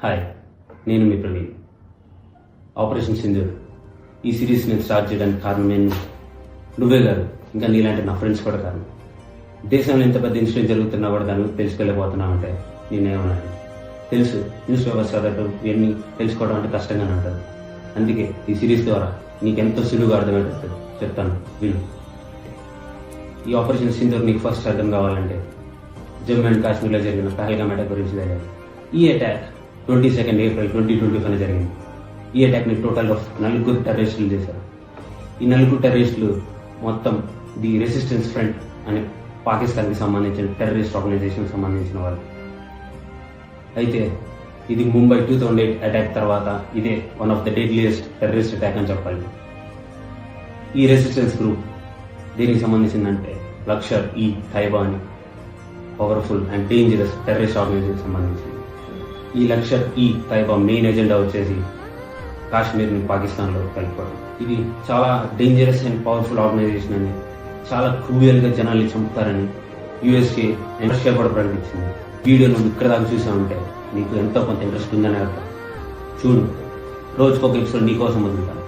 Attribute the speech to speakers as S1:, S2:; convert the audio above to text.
S1: Hi, నేను మీ Praveen. Operation Sindoor ఈ series నేను స్టార్ట్ చేయడానికి కారణం నువ్వే కాదు, ఇంకా నీలాంటి నా ఫ్రెండ్స్ కూడా కారణం. దేశంలో ఇంత పెద్ద ఇన్సిడెంట్ జరుగుతున్నా కూడా దాన్ని తెలుసుకెళ్ళిపోతున్నామంటే నేనేమన్నాను తెలుసు. న్యూస్ పేపర్స్ చదవడం ఇవన్నీ తెలుసుకోవడం అంటే కష్టంగానే ఉంటుంది. అందుకే ఈ సిరీస్ ద్వారా నీకెంతో సులువుగా అర్థమయ్యేటట్టు చెప్తాను, విను. ఈ ఆపరేషన్ సింధూర్ నీకు ఫస్ట్ అర్థం కావాలంటే జమ్మూ అండ్ కాశ్మీర్లో జరిగిన పహల్గామ్ అటాక్ గురించి తెలియాలి. ఈ అటాక్ 22 ఏప్రిల్ 2025 జరిగింది. ఈ అటాక్ని టోటల్గా 4 టెర్రరిస్టులు చేశారు. ఈ 4 టెర్రరిస్టులు మొత్తం ది రెసిస్టెన్స్ ఫ్రంట్ అనే పాకిస్తాన్కి సంబంధించిన టెర్రరిస్ట్ ఆర్గనైజేషన్కి సంబంధించిన వాళ్ళు. అయితే ఇది ముంబై 2008 అటాక్ తర్వాత ఇదే one of the deadliest terrorist attack అని చెప్పాలి. ఈ రెసిస్టెన్స్ గ్రూప్ దీనికి సంబంధించిందంటే లష్కర్-ఇ-తైబా అని powerful and dangerous terrorist organisation సంబంధించింది. ఈ లష్కర్-ఇ-తైబా మెయిన్ ఎజెండా వచ్చేసి కాశ్మీర్ని పాకిస్తాన్లో కలుపుకోవడం. ఇది చాలా డేంజరస్ అండ్ పవర్ఫుల్ ఆర్గనైజేషన్ అని, చాలా క్రూయల్గా జనాల్ని చంపుతారని యూఎస్ఏ రష్యా కూడా ప్రకటించింది. వీడియో నువ్వు ఇక్కడ దాకా చూసామంటే నీకు ఎంతో కొంత ఇంట్రెస్ట్ ఉందని అర్థం. చూడు, రోజుకొక ఎపిసోడ్ నీకోసం వదులుతాను.